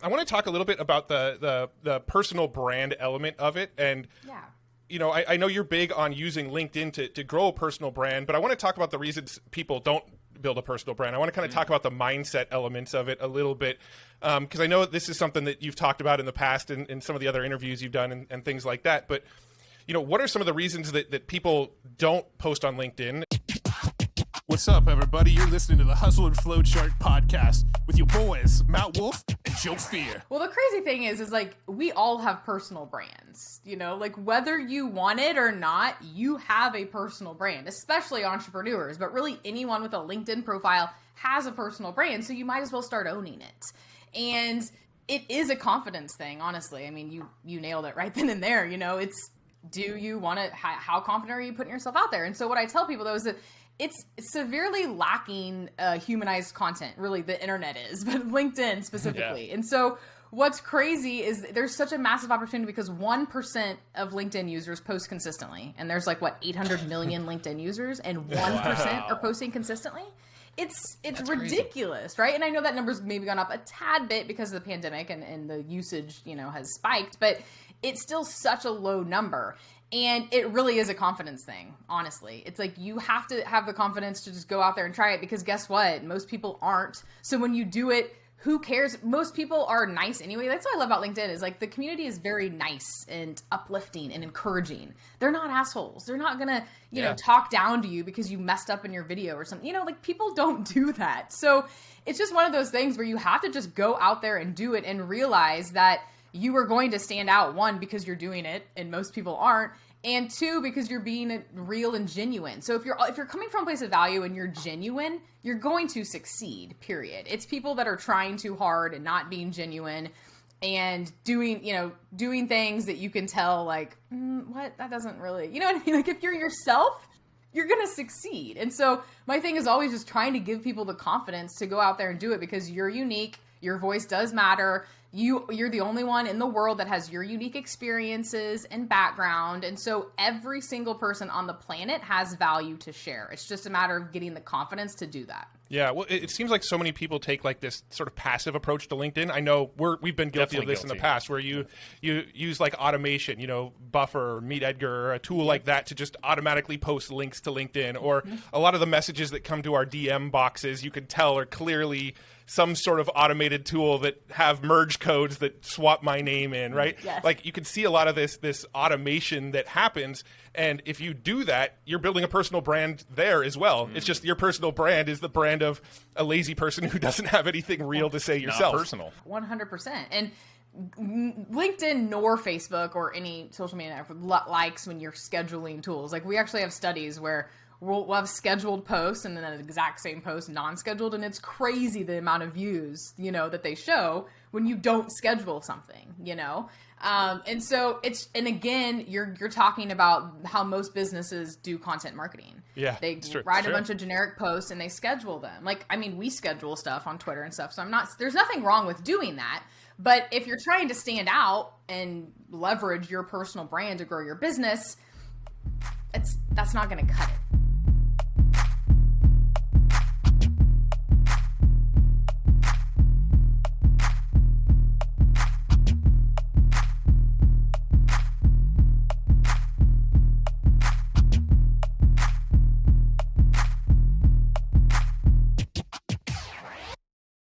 I want to talk a little bit about the personal brand element of it. And, I know you're big on using LinkedIn to grow a personal brand, but I want to talk about the reasons people don't build a personal brand. I want to kind of talk about the mindset elements of it a little bit, because I know this is something that you've talked about in the past in some of the other interviews you've done and things like that. But, what are some of the reasons that people don't post on LinkedIn? What's up, everybody? You're listening to the Hustle and Flow Chart podcast with your boys, Matt Wolf and Joe Fear. Well, the crazy thing is like, we all have personal brands, like whether you want it or not, you have a personal brand, especially entrepreneurs, but really anyone with a LinkedIn profile has a personal brand. So you might as well start owning it. And it is a confidence thing, honestly. I mean, you nailed it right then and there. It's, do you want to, how confident are you putting yourself out there? And so what I tell people though is that it's severely lacking humanized content, really, the internet is, but LinkedIn specifically. Yeah. And so what's crazy is there's such a massive opportunity because 1% of LinkedIn users post consistently. And there's 800 million LinkedIn users and 1% are posting consistently. It's ridiculous, right? And I know that number's maybe gone up a tad bit because of the pandemic and the usage, has spiked, but it's still such a low number. And it really is a confidence thing, honestly. It's like you have to have the confidence to just go out there and try it because guess what? Most people aren't. So when you do it, who cares? Most people are nice anyway. That's what I love about LinkedIn is the community is very nice and uplifting and encouraging. They're not assholes. They're not going to, talk down to you because you messed up in your video or something. People don't do that. So it's just one of those things where you have to just go out there and do it and realize that you are going to stand out, one, because you're doing it and most people aren't, and two, because you're being real and genuine. So if you're coming from a place of value and you're genuine, you're going to succeed, period. It's people that are trying too hard and not being genuine and doing things that you can tell what, that doesn't really, you know what I mean? If you're yourself, you're going to succeed. And so my thing is always just trying to give people the confidence to go out there and do it because you're unique. Your voice does matter. You're the only one in the world that has your unique experiences and background. And so every single person on the planet has value to share. It's just a matter of getting the confidence to do that. Yeah, well, it seems like so many people take this sort of passive approach to LinkedIn. I know we've been guilty of this in the past where you use automation, Buffer, Meet Edgar, or a tool like that to just automatically post links to LinkedIn. Or a lot of the messages that come to our DM boxes, you can tell are clearly some sort of automated tool that have merge codes that swap my name in, right? Yes. You can see a lot of this automation that happens. And if you do that, you're building a personal brand there as well. It's just your personal brand is the brand of a lazy person who doesn't have anything real to say yourself. Not personal. 100%. And LinkedIn nor Facebook or any social media likes when you're scheduling tools. We actually have studies where we'll have scheduled posts and then an exact same post non-scheduled, and it's crazy the amount of views that they show when you don't schedule something. And so and again you're talking about how most businesses do content marketing. Yeah, they write a bunch of generic posts and they schedule them. We schedule stuff on Twitter and stuff, so there's nothing wrong with doing that. But if you're trying to stand out and leverage your personal brand to grow your business, that's not going to cut it.